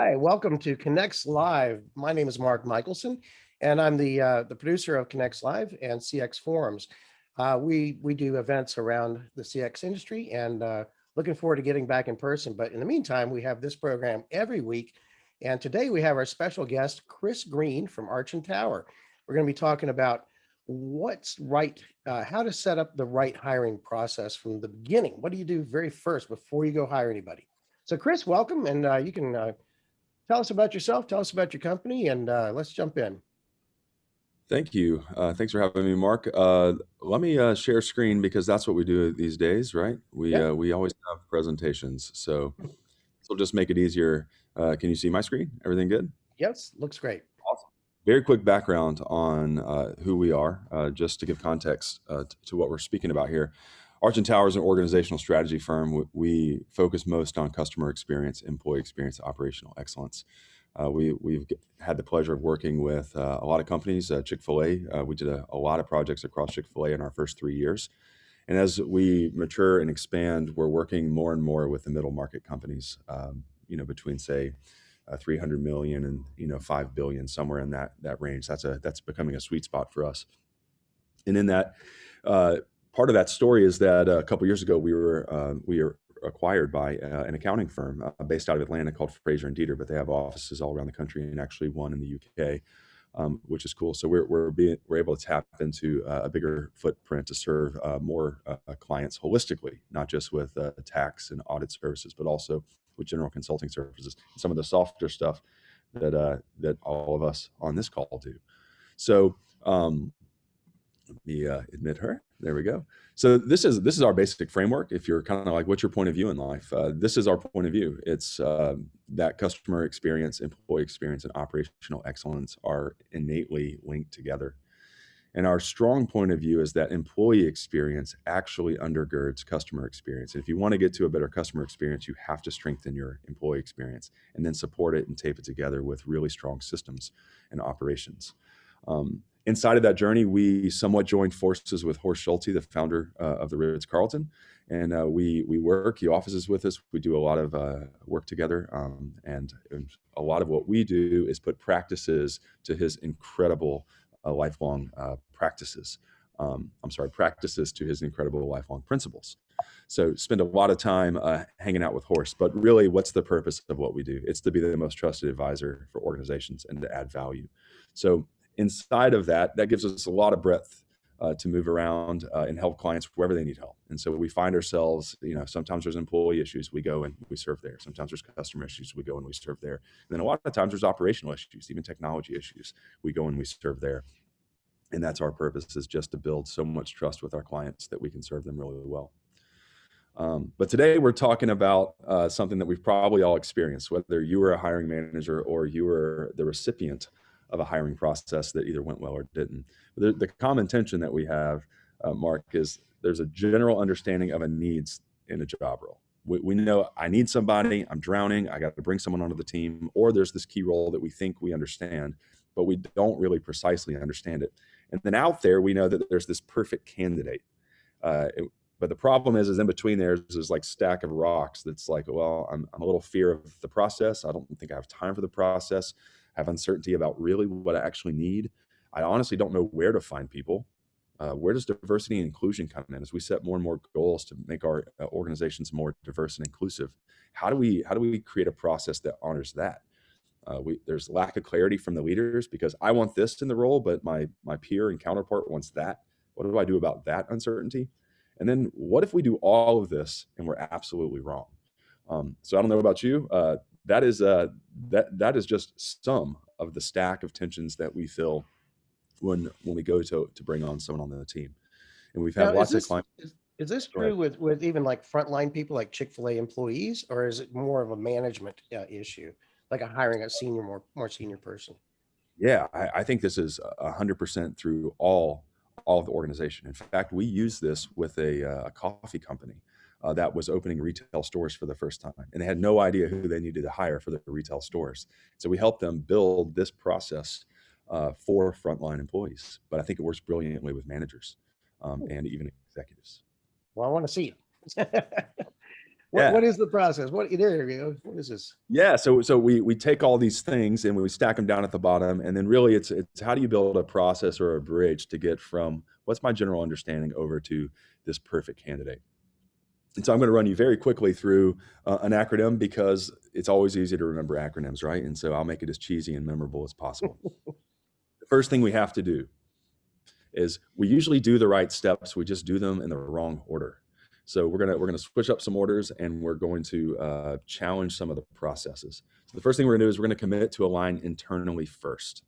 Hi, welcome to Connects Live. My name is Mark Michelson, and I'm the producer of Connects Live and CX Forums. We do events around the CX industry, and looking forward to getting back in person. But in the meantime, we have this program every week, and today we have our special guest, Chris Green from Arch and Tower. We're going to be talking about what's right, how to set up the right hiring process from the beginning. What do you do very first before you go hire anybody? So, Chris, welcome, and you can tell us about yourself, tell us about your company, and let's jump in. Thank you. Thanks for having me, Mark. Let me share screen because that's what we do these days, right? We Yeah. uh, we always have presentations, so this will just make it easier. Can you see my screen? Everything good? Yes, looks great. Awesome. Very quick background on who we are, just to give context to what we're speaking about here. Arch and Tower is an organizational strategy firm. We focus most on customer experience, employee experience, operational excellence. We've had the pleasure of working with a lot of companies. Chick-fil-A, we did a lot of projects across Chick-fil-A in our first 3 years. And as we mature and expand, we're working more and more with the middle market companies, between say 300 million and 5 billion, somewhere in that range. That's becoming a sweet spot for us. And in that, uh, part of that story is that a couple years ago we were acquired by an accounting firm based out of Atlanta called Fraser and Dieter, but they have offices all around the country and actually one in the UK, which is cool. So we're able to tap into a bigger footprint to serve more clients holistically, not just with tax and audit services, but also with general consulting services, some of the softer stuff that all of us on this call do. So. Let me admit her. There we go. So this is our basic framework. If you're kind of like, what's your point of view in life? This is our point of view. It's that customer experience, employee experience, and operational excellence are innately linked together. And our strong point of view is that employee experience actually undergirds customer experience. And if you want to get to a better customer experience, you have to strengthen your employee experience and then support it and tape it together with really strong systems and operations. Inside of that journey, we somewhat joined forces with Horst Schulte, the founder of the Ritz-Carlton, and we work. He offices with us. We do a lot of work together, and a lot of what we do is put practices to his incredible lifelong practices. Practices to his incredible lifelong principles. So spend a lot of time hanging out with Horst. But really, what's the purpose of what we do? It's to be the most trusted advisor for organizations and to add value. So inside of that gives us a lot of breadth to move around and help clients wherever they need help. And so we find ourselves, sometimes there's employee issues, we go and we serve there. Sometimes there's customer issues, we go and we serve there. And then a lot of times there's operational issues, even technology issues, we go and we serve there. And that's our purpose, is just to build so much trust with our clients that we can serve them really well. But today we're talking about something that we've probably all experienced, whether you were a hiring manager or you were the recipient of a hiring process that either went well or didn't. The common tension that we have, Mark, is there's a general understanding of a needs in a job role. We know I need somebody, I'm drowning, I got to bring someone onto the team, or there's this key role that we think we understand, but we don't really precisely understand it. And then out there, we know that there's this perfect candidate. But the problem is in between there's this like stack of rocks that's like, well, I'm a little fear of the process. I don't think I have time for the process. I have uncertainty about really what I actually need. I honestly don't know where to find people. Where does diversity and inclusion come in? As we set more and more goals to make our organizations more diverse and inclusive, how do we create a process that honors that? There's lack of clarity from the leaders because I want this in the role, but my peer and counterpart wants that. What do I do about that uncertainty? And then what if we do all of this and we're absolutely wrong? So I don't know about you. That is just some of the stack of tensions that we feel when we go to bring on someone on the team. And we've Now, had is lots of this clients. is this Go ahead. true with even like frontline people like Chick-fil-A employees, or is it more of a management issue, like a hiring a senior, more senior person? Yeah, I think this is 100% through all of the organization. In fact, we use this with a coffee company that was opening retail stores for the first time, and they had no idea who they needed to hire for the retail stores. So we helped them build this process for frontline employees. But I think it works brilliantly with managers and even executives. Well, I want to see it. Yeah. what is the process? There you go. What is this? Yeah, so we take all these things and we stack them down at the bottom, and then really it's how do you build a process or a bridge to get from what's my general understanding over to this perfect candidate. And so I'm going to run you very quickly through an acronym because it's always easy to remember acronyms, right? And so I'll make it as cheesy and memorable as possible. The first thing we have to do is we usually do the right steps, we just do them in the wrong order. So we're gonna switch up some orders, and we're going to challenge some of the processes. So the first thing we're gonna do is we're gonna commit to align internally first.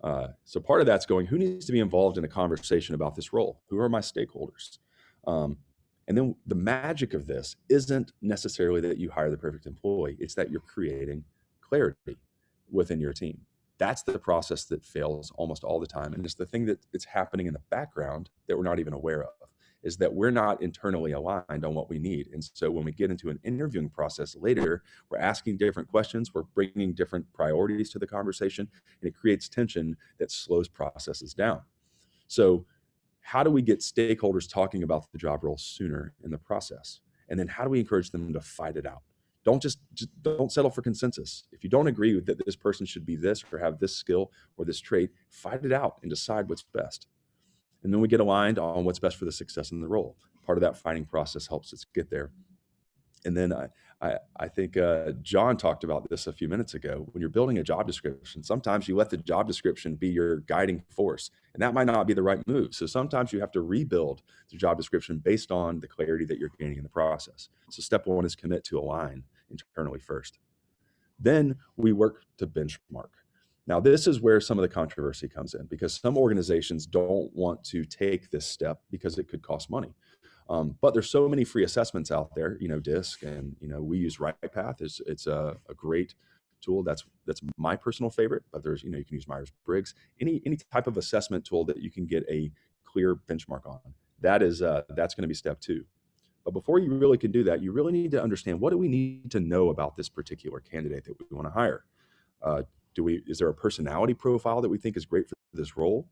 So part of that's going, who needs to be involved in a conversation about this role? Who are my stakeholders? Um, and then the magic of this isn't necessarily that you hire the perfect employee. It's that you're creating clarity within your team. That's the process that fails almost all the time. And it's the thing that it's happening in the background that we're not even aware of, is that we're not internally aligned on what we need. And so when we get into an interviewing process later, we're asking different questions, we're bringing different priorities to the conversation, and it creates tension that slows processes down. So how do we get stakeholders talking about the job role sooner in the process? And then how do we encourage them to fight it out? Don't don't settle for consensus. If you don't agree that this person should be this or have this skill or this trait, fight it out and decide what's best. And then we get aligned on what's best for the success in the role. Part of that fighting process helps us get there. And then I think John talked about this a few minutes ago. When you're building a job description, sometimes you let the job description be your guiding force, and that might not be the right move. So sometimes you have to rebuild the job description based on the clarity that you're gaining in the process. So step one is commit to align internally first. Then we work to benchmark. Now, this is where some of the controversy comes in, because some organizations don't want to take this step because it could cost money. But there's so many free assessments out there, DISC, and we use RightPath. It's a great tool. That's my personal favorite. But there's you can use Myers-Briggs, any type of assessment tool that you can get a clear benchmark on. That's going to be step two. But before you really can do that, you really need to understand, what do we need to know about this particular candidate that we want to hire? Is there a personality profile that we think is great for this role?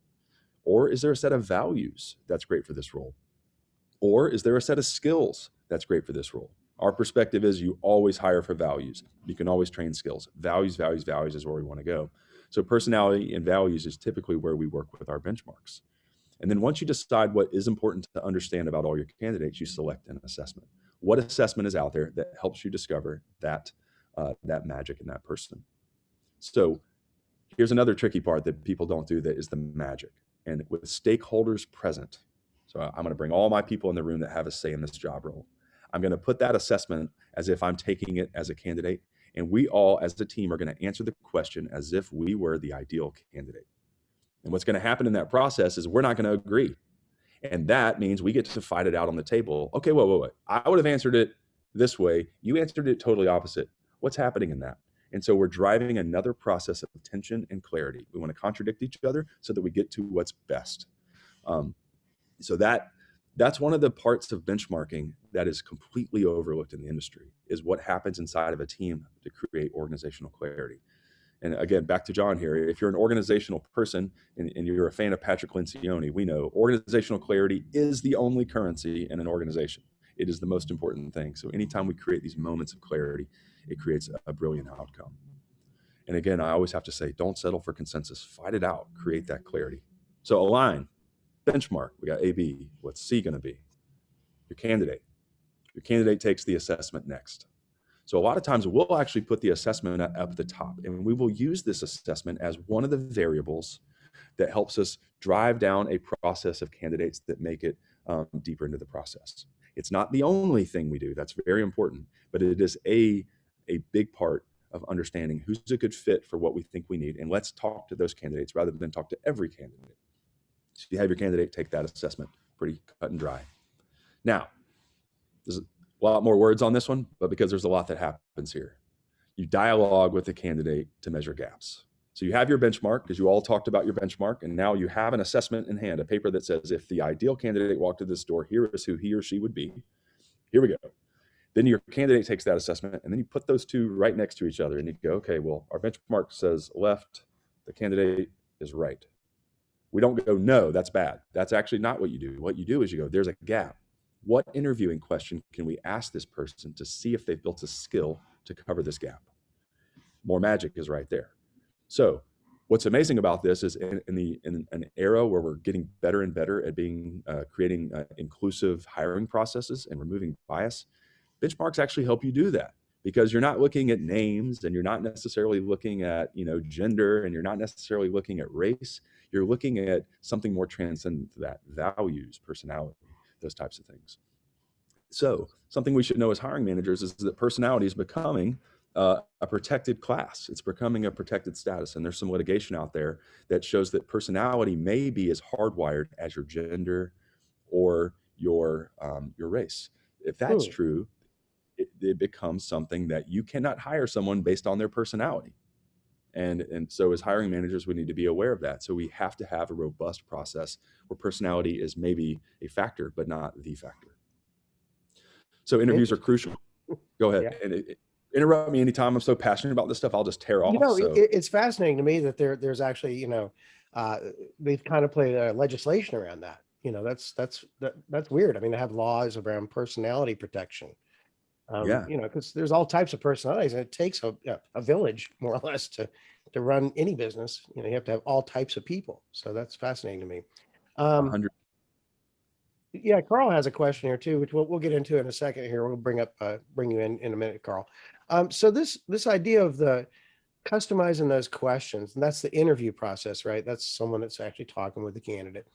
Or is there a set of values that's great for this role? Or is there a set of skills that's great for this role? Our perspective is you always hire for values. You can always train skills. Values is where we want to go. So personality and values is typically where we work with our benchmarks. And then once you decide what is important to understand about all your candidates, you select an assessment. What assessment is out there that helps you discover that magic in that person? So here's another tricky part that people don't do, that is the magic. And with stakeholders present, so I'm going to bring all my people in the room that have a say in this job role. I'm going to put that assessment as if I'm taking it as a candidate, and we all as a team are going to answer the question as if we were the ideal candidate. And what's going to happen in that process is we're not going to agree. And that means we get to fight it out on the table. Okay, wait. I would have answered it this way. You answered it totally opposite. What's happening in that? And so we're driving another process of tension and clarity. We want to contradict each other so that we get to what's best. So that's one of the parts of benchmarking that is completely overlooked in the industry, is what happens inside of a team to create organizational clarity. And again, back to John here, if you're an organizational person and you're a fan of Patrick Lencioni, we know organizational clarity is the only currency in an organization. It is the most important thing. So anytime we create these moments of clarity, it creates a brilliant outcome. And again, I always have to say, don't settle for consensus. Fight it out. Create that clarity. So align, benchmark. We got A, B. What's C going to be? Your candidate. Your candidate takes the assessment next. So a lot of times we'll actually put the assessment up the top, and we will use this assessment as one of the variables that helps us drive down a process of candidates that make it deeper into the process. It's not the only thing we do. That's very important, but it is a big part of understanding who's a good fit for what we think we need. And let's talk to those candidates rather than talk to every candidate. So you have your candidate take that assessment, pretty cut and dry. Now, there's a lot more words on this one, but because there's a lot that happens here. You dialogue with the candidate to measure gaps. So you have your benchmark, because you all talked about your benchmark, and now you have an assessment in hand, a paper that says if the ideal candidate walked through this door, here is who he or she would be. Here we go. Then your candidate takes that assessment, and then you put those two right next to each other, and you go, okay, well, our benchmark says left, the candidate is right. We don't go, no, that's bad. That's actually not what you do. What you do is you go, there's a gap. what interviewing question can we ask this person to see if they've built a skill to cover this gap? More magic is right there. So what's amazing about this is in an era where we're getting better and better at creating inclusive hiring processes and removing bias, benchmarks actually help you do that, because you're not looking at names, and you're not necessarily looking at gender, and you're not necessarily looking at race. You're looking at something more transcendent to that: values, personality, those types of things. So something we should know as hiring managers is that personality is becoming a protected class. It's becoming a protected status. And there's some litigation out there that shows that personality may be as hardwired as your gender or your race. If that's true, it becomes something that you cannot hire someone based on their personality. And so as hiring managers, we need to be aware of that. So we have to have a robust process where personality is maybe a factor, but not the factor. So interviews are crucial. Go ahead. Yeah. And interrupt me anytime. I'm so passionate about this stuff, I'll just tear off. It's fascinating to me that there's actually, they've kind of played legislation around that. That's weird. I mean, they have laws around personality protection. Because there's all types of personalities, and it takes a village, more or less, to run any business. You have to have all types of people. So that's fascinating to me. 100. Yeah, Carl has a question here too, which we'll get into in a second here. We'll bring you in a minute, Carl. So this idea of the customizing those questions, and that's the interview process, right? That's someone that's actually talking with the candidate.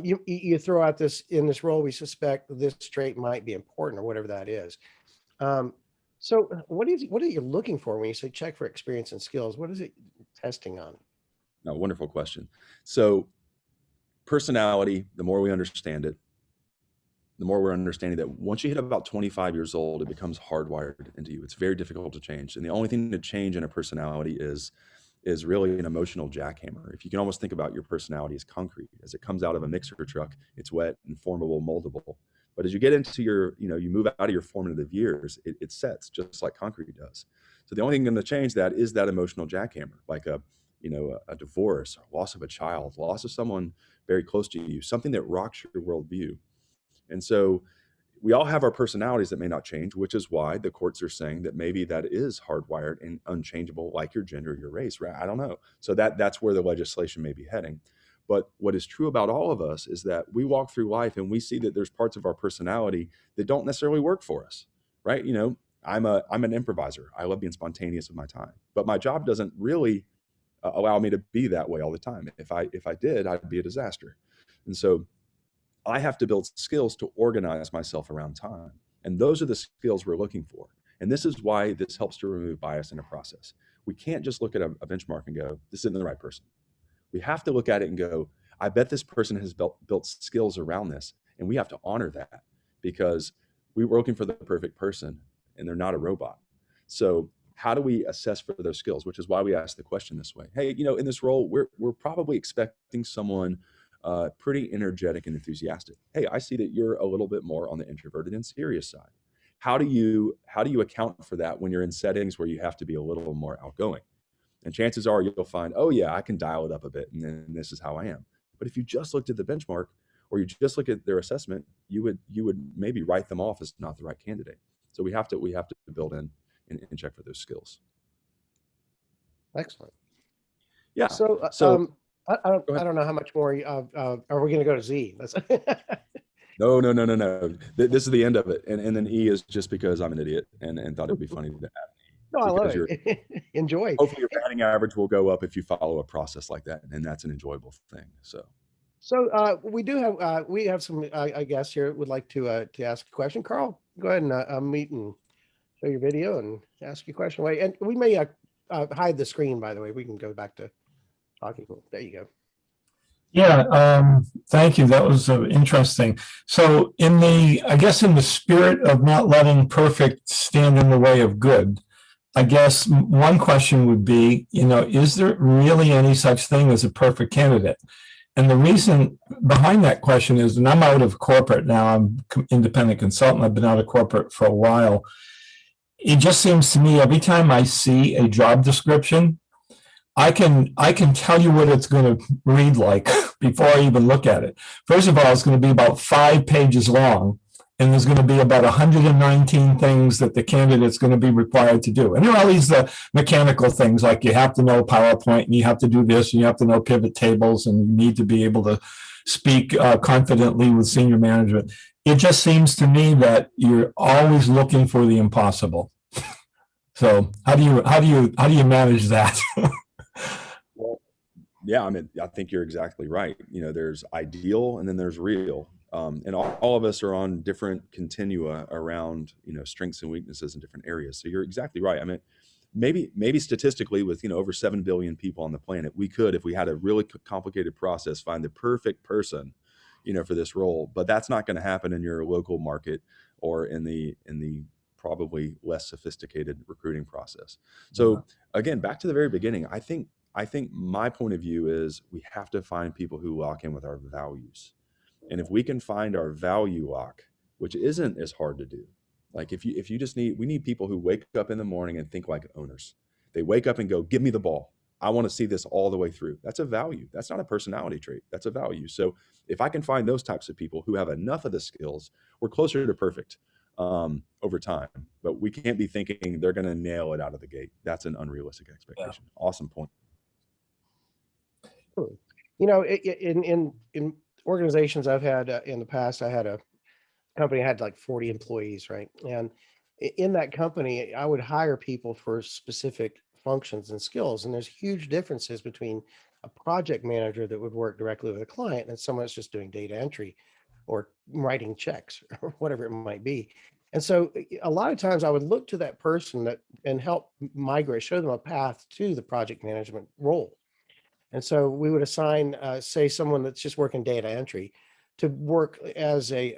You throw out this, in this role, we suspect this trait might be important, or whatever that is. So what are you looking for when you say check for experience and skills? What is it testing on? No, wonderful question. So personality, the more we understand it, the more we're understanding that once you hit about 25 years old, it becomes hardwired into you. It's very difficult to change. And the only thing to change in a personality is really an emotional jackhammer. If you can almost think about your personality as concrete. As it comes out of a mixer truck, it's wet and formable, moldable. But as you get into you move out of your formative years, it sets just like concrete does. So the only thing going to change that is that emotional jackhammer, like a divorce, loss of a child, loss of someone very close to you, something that rocks your worldview. And so we all have our personalities that may not change, which is why the courts are saying that maybe that is hardwired and unchangeable, like your gender, your race, right? I don't know. So that's where the legislation may be heading. But what is true about all of us is that we walk through life and we see that there's parts of our personality that don't necessarily work for us, right? I'm an improviser. I love being spontaneous with my time, but my job doesn't really allow me to be that way all the time. If I did, I'd be a disaster. And so I have to build skills to organize myself around time. And those are the skills we're looking for. And this is why this helps to remove bias in a process. We can't just look at a benchmark and go, this isn't the right person. We have to look at it and go, I bet this person has built skills around this. And we have to honor that, because we were looking for the perfect person and they're not a robot. So how do we assess for those skills? Which is why we ask the question this way. Hey, in this role, we're probably expecting someone pretty energetic and enthusiastic. Hey, I see that you're a little bit more on the introverted and serious side. How do you account for that when you're in settings where you have to be a little more outgoing? And chances are you'll find, oh yeah, I can dial it up a bit, and then this is how I am. But if you just looked at the benchmark, or you just look at their assessment, you would maybe write them off as not the right candidate. So we have to build in and check for those skills. Excellent. Yeah. So I don't know how much more. Are we going to go to Z? No. This is the end of it, and then E is just because I'm an idiot and thought it'd be funny to add. No, I love it. Enjoy. Hopefully your batting average will go up if you follow a process like that, and that's an enjoyable thing. So we have some guests here would like to ask a question. Carl, go ahead and unmute and show your video and ask your question away. And we may hide the screen, by the way. We can go back to talking. There you go. Yeah, thank you. That was interesting. So in the spirit of not letting perfect stand in the way of good, I guess one question would be, is there really any such thing as a perfect candidate? And the reason behind that question is, and I'm out of corporate now, I'm independent consultant, I've been out of corporate for a while. It just seems to me every time I see a job description, I can tell you what it's going to read like before I even look at it. First of all, it's going to be about 5 pages long. and there's going to be about 119 things that the candidate's going to be required to do. And there are all these mechanical things, like you have to know PowerPoint, and you have to do this, and you have to know pivot tables, and you need to be able to speak confidently with senior management. It just seems to me that you're always looking for the impossible. So how do you manage that? Well, yeah, I mean, I think you're exactly right. There's ideal and then there's real. And all of us are on different continua around, strengths and weaknesses in different areas. So you're exactly right. I mean, maybe statistically with, over 7 billion people on the planet, we could, if we had a really complicated process, find the perfect person, for this role, but that's not going to happen in your local market or in the probably less sophisticated recruiting process. So again, back to the very beginning, I think my point of view is we have to find people who lock in with our values. And if we can find our value lock, which isn't as hard to do, like if you just we need people who wake up in the morning and think like owners. They wake up and go, give me the ball. I want to see this all the way through. That's a value. That's not a personality trait. That's a value. So if I can find those types of people who have enough of the skills, we're closer to perfect over time. But we can't be thinking they're going to nail it out of the gate. That's an unrealistic expectation. Yeah. Awesome point. In organizations I've had in the past, I had a company had like 40 employees, right? And in that company, I would hire people for specific functions and skills. And there's huge differences between a project manager that would work directly with a client and someone that's just doing data entry or writing checks or whatever it might be. And so a lot of times I would look to that person and help migrate, show them a path to the project management role. And so we would assign, say, someone that's just working data entry to work as an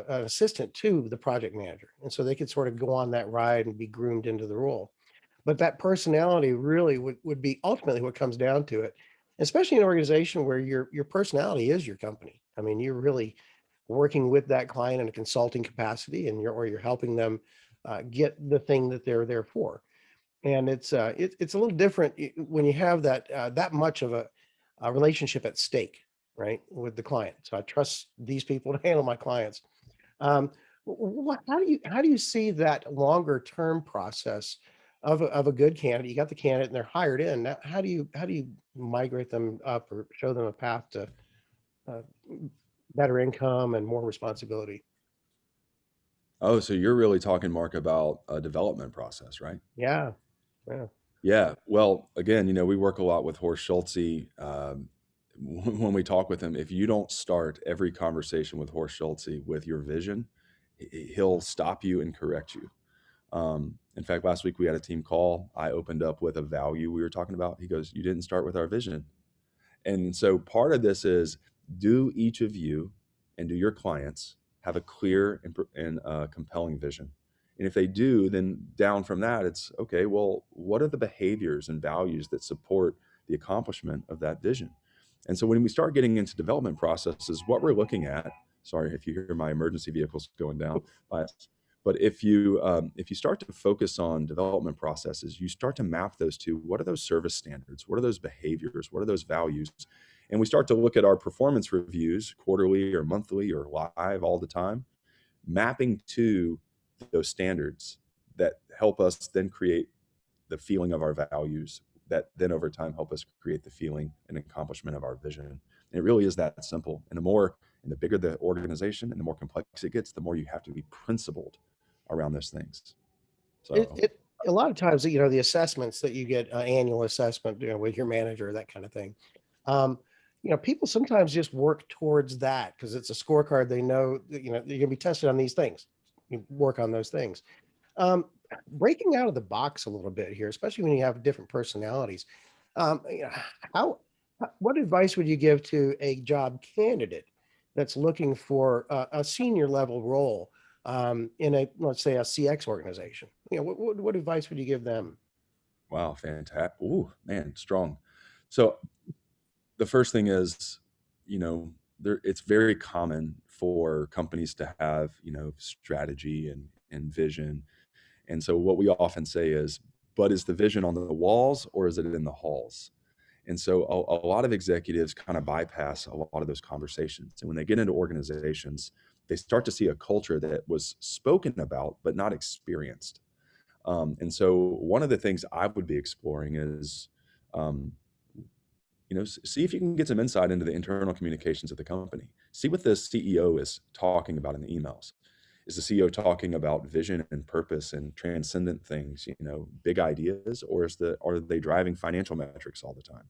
assistant to the project manager. And so they could sort of go on that ride and be groomed into the role. But that personality really would be ultimately what comes down to it, especially in an organization where your personality is your company. I mean, you're really working with that client in a consulting capacity, and you're helping them get the thing that they're there for. And it's a little different when you have that much of a relationship at stake, right, with the client. So I trust these people to handle my clients. How do you see that longer term process of a good candidate? You got the candidate and they're hired in. Now, how do you migrate them up or show them a path to better income and more responsibility? Oh, so you're really talking, Mark, about a development process, right? Yeah. Yeah. Yeah. Well, again, we work a lot with Horst Schulze. When we talk with him, if you don't start every conversation with Horst Schulze with your vision, he'll stop you and correct you. In fact, last week we had a team call. I opened up with a value we were talking about. He goes, "You didn't start with our vision." And so part of this is, do each of you and do your clients have a clear and compelling vision? And if they do, then down from that, it's okay, well, what are the behaviors and values that support the accomplishment of that vision? And so when we start getting into development processes, what we're looking at, sorry if you hear my emergency vehicles going down, but if you start to focus on development processes, you start to map those to what are those service standards? What are those behaviors? What are those values? And we start to look at our performance reviews quarterly or monthly or live all the time, mapping to those standards that help us then create the feeling of our values that then over time help us create the feeling and accomplishment of our vision. And it really is that simple. And the bigger the organization and the more complex it gets, the more you have to be principled around those things. So a lot of times, the assessments that you get, annual assessment, with your manager, that kind of thing. People sometimes just work towards that because it's a scorecard. They know that, you're going to be tested on these things. You work on those things. Breaking out of the box a little bit here, especially when you have different personalities. What advice would you give to a job candidate that's looking for a senior level role in let's say a CX organization? What advice would you give them? Wow, fantastic. Ooh, man, strong. So the first thing is, it's very common for companies to have, strategy and vision. And so what we often say is, but is the vision on the walls or is it in the halls? And so a lot of executives kind of bypass a lot of those conversations. And when they get into organizations, they start to see a culture that was spoken about but not experienced. And so one of the things I would be exploring is, um, see if you can get some insight into the internal communications of the company. See what the CEO is talking about in the emails. Is the CEO talking about vision and purpose and transcendent things, big ideas, or are they driving financial metrics all the time?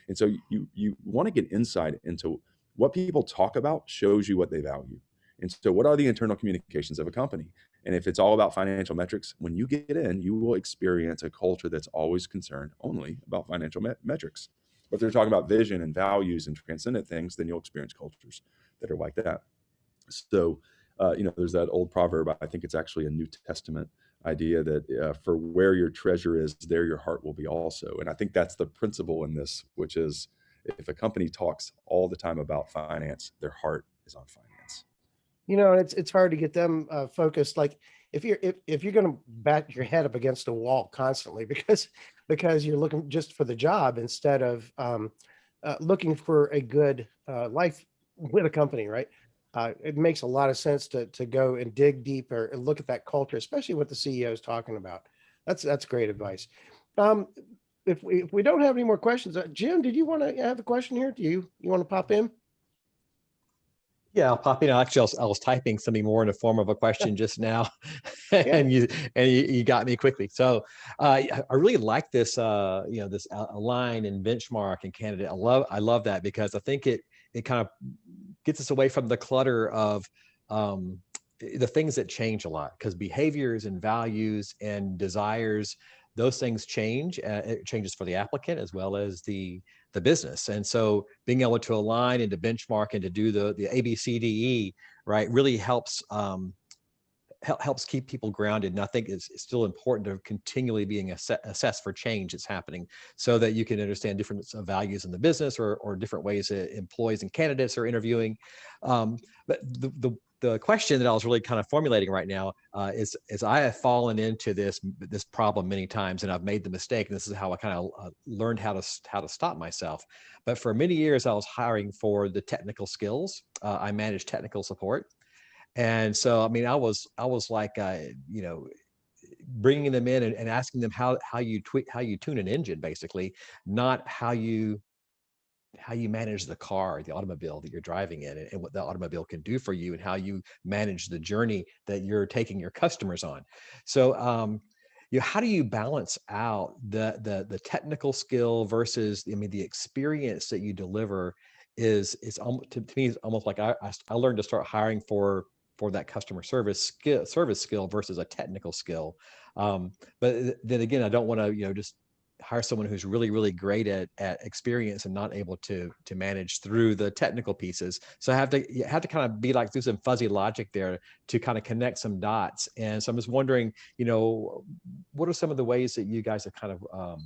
And so you want to get insight into what people talk about shows you what they value. And so what are the internal communications of a company? And if it's all about financial metrics, when you get in, you will experience a culture that's always concerned only about financial metrics. But if they're talking about vision and values and transcendent things, then you'll experience cultures that are like that. So, there's that old proverb. I think it's actually a New Testament idea that for where your treasure is, there your heart will be also. And I think that's the principle in this, which is if a company talks all the time about finance, their heart is on finance. It's hard to get them focused. Like if you're going to bat your head up against a wall constantly because you're looking just for the job instead of looking for a good life with a company, right? It makes a lot of sense to go and dig deeper and look at that culture, especially what the CEO is talking about. That's great advice. Um, if we don't have any more questions, Jim, did you want to have a question here? Do you want to pop in? Yeah, I'll pop in. Actually, I was typing something more in the form of a question just now, and you got me quickly. So I really like this, this align and benchmark and candidate. I love that because I think it kind of gets us away from the clutter of the things that change a lot, because behaviors and values and desires, those things change. It changes for the applicant as well as the business. And so being able to align and to benchmark and to do the ABCDE, right, really helps helps keep people grounded. And I think it's still important to continually being assessed for change that's happening, so that you can understand different values in the business or different ways that employees and candidates are interviewing. But the question that I was really kind of formulating right now is I have fallen into this problem many times, and I've made the mistake. And this is how I kind of learned how to stop myself. But for many years, I was hiring for the technical skills. I managed technical support, and so I mean, I was like, bringing them in and asking them how you tune an engine, basically, not how you manage the car, the automobile that you're driving in, and what the automobile can do for you, and how you manage the journey that you're taking your customers on. So, how do you balance out the technical skill versus, the experience that you deliver is almost, to me, it's almost like I learned to start hiring for that customer service skill versus a technical skill. But then again, I don't want to, just hire someone who's really, really great at experience and not able to manage through the technical pieces. So you have to kind of be like, do some fuzzy logic there to kind of connect some dots. And so I'm just wondering, what are some of the ways that you guys have kind of,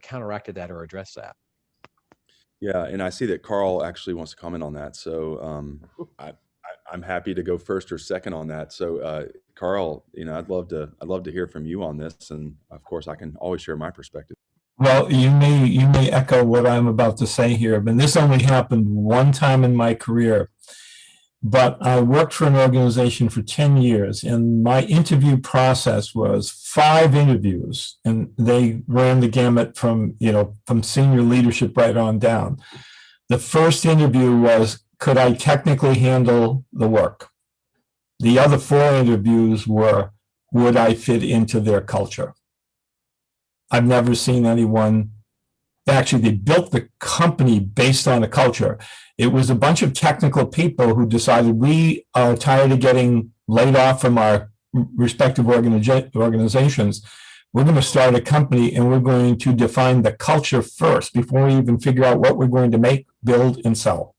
counteracted that or addressed that? Yeah, and I see that Carl actually wants to comment on that. So I'm happy to go first or second on that. So Carl, I'd love to hear from you on this, and of course I can always share my perspective. Well, you may echo what I'm about to say here, but this only happened one time in my career. But I worked for an organization for 10 years, and my interview process was 5 interviews, and they ran the gamut from senior leadership right on down. The first interview was, could I technically handle the work? The other 4 interviews were, would I fit into their culture? I've never seen anyone. Actually, they built the company based on a culture. It was a bunch of technical people who decided, we are tired of getting laid off from our respective organizations. We're going to start a company, and we're going to define the culture first before we even figure out what we're going to make, build, and sell.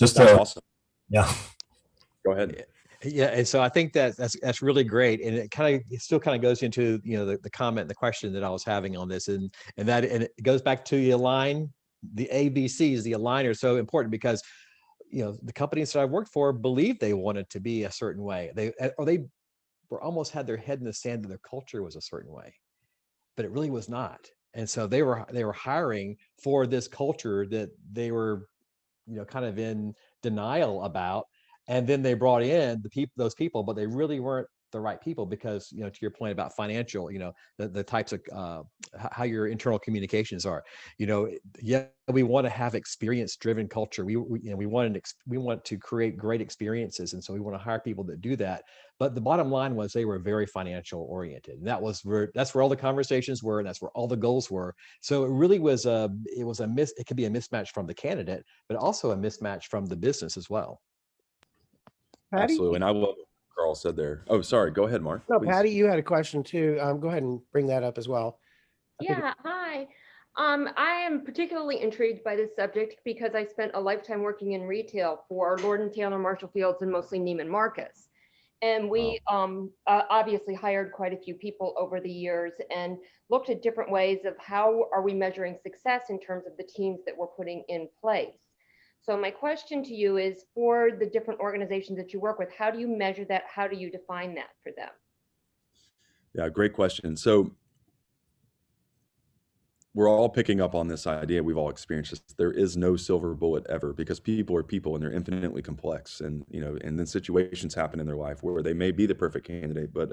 That's awesome. Yeah. Go ahead. Yeah, and so I think that's really great, and it still kind of goes into the comment, the question that I was having on this, and it goes back to the align, the ABCs. The align are so important because the companies that I've worked for believed they wanted to be a certain way. They were almost had their head in the sand that their culture was a certain way, but it really was not. And so they were hiring for this culture that they were kind of in denial about. And then they brought in those people, but they really weren't the right people because, to your point about financial, the types of how your internal communications are, yeah, we want to have experience driven culture. We want to create great experiences. And so we want to hire people that do that. But the bottom line was they were very financial oriented. And that's where all the conversations were. And that's where all the goals were. So it really was it could be a mismatch from the candidate, but also a mismatch from the business as well. Patty? Absolutely. And I love what Carl said there. Oh, sorry. Go ahead, Mark. No, Please. Patty, you had a question too. Go ahead and bring that up as well. Yeah, hi. I am particularly intrigued by this subject because I spent a lifetime working in retail for Lord & Taylor, Marshall Fields, and mostly Neiman Marcus. And we obviously hired quite a few people over the years and looked at different ways of how are we measuring success in terms of the teams that we're putting in place. So my question to you is, for the different organizations that you work with, how do you measure that? How do you define that for them? Yeah, great question. So we're all picking up on this idea. We've all experienced this. There is no silver bullet ever because people are people and they're infinitely complex. And, and then situations happen in their life where they may be the perfect candidate, but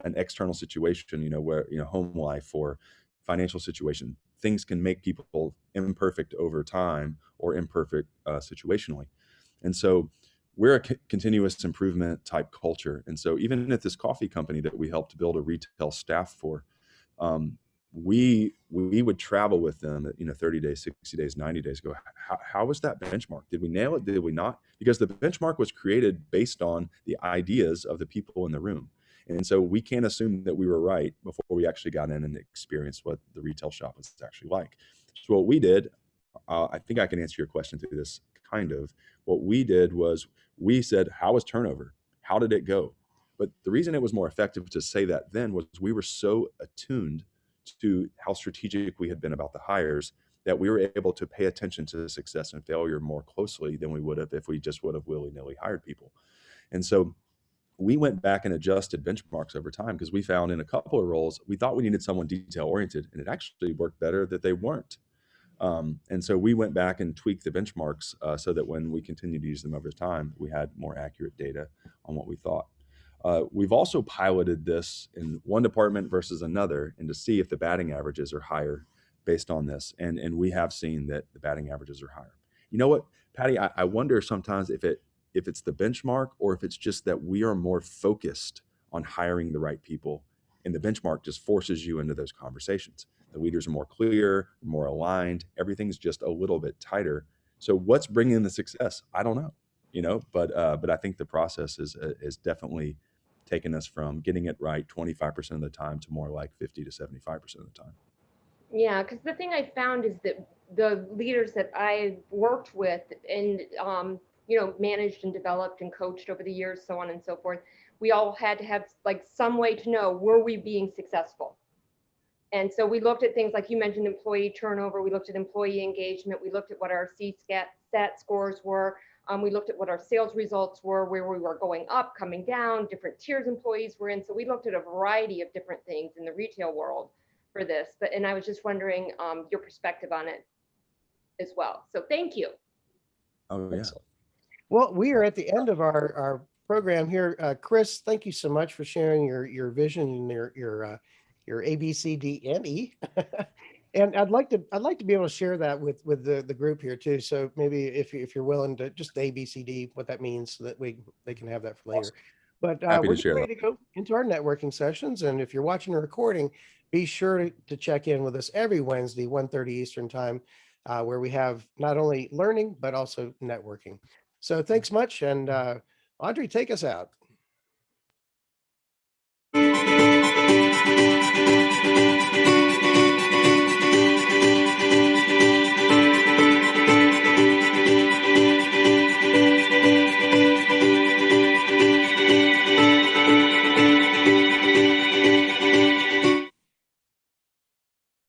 an external situation, where, home life or financial situation, things can make people imperfect over time or imperfect situationally. And so we're a continuous improvement type culture. And so even at this coffee company that we helped build a retail staff for, we would travel with them at 30 days, 60 days, 90 days ago. How was that benchmark? Did we nail it? Did we not? Because the benchmark was created based on the ideas of the people in the room. And so we can't assume that we were right before we actually got in and experienced what the retail shop was actually like. So what we did, I think I can answer your question through this kind of. What we did was we said, how was turnover? How did it go? But the reason it was more effective to say that then was we were so attuned to how strategic we had been about the hires that we were able to pay attention to success and failure more closely than we would have if we just would have willy-nilly hired people. And so we went back and adjusted benchmarks over time because we found in a couple of roles, we thought we needed someone detail-oriented, and it actually worked better that they weren't. And so we went back and tweaked the benchmarks so that when we continued to use them over time, we had more accurate data on what we thought. We've also piloted this in one department versus another and to see if the batting averages are higher based on this. And we have seen that the batting averages are higher. You know what, Patty, I wonder sometimes if it's the benchmark or if it's just that we are more focused on hiring the right people. And the benchmark just forces you into those conversations. The leaders are more clear, more aligned. Everything's just a little bit tighter. So what's bringing the success? I don't know, but I think the process is definitely taken us from getting it right 25% of the time to more like 50 to 75% of the time. Yeah, because the thing I found is that the leaders that I've worked with and, managed and developed and coached over the years, so on and so forth, we all had to have like some way to know, were we being successful? And so we looked at things like you mentioned, employee turnover. We looked at employee engagement. We looked at what our CSAT scores were. We looked at what our sales results were, where we were going up, coming down, different tiers employees were in. So we looked at a variety of different things in the retail world for this. And I was just wondering your perspective on it as well. So thank you. Oh, yeah. Excellent. Well, we are at the end of our program here. Chris, thank you so much for sharing your vision and your A, B, C, D, and E. And I'd like to be able to share that with the group here too. So maybe if you're willing to just A, B, C, D, what that means, so that they can have that for later. But Happy we're to share ready to go into our networking sessions. And if you're watching a recording, be sure to check in with us every Wednesday, 1:30 Eastern time, where we have not only learning, but also networking. So thanks much. And Audrey, take us out.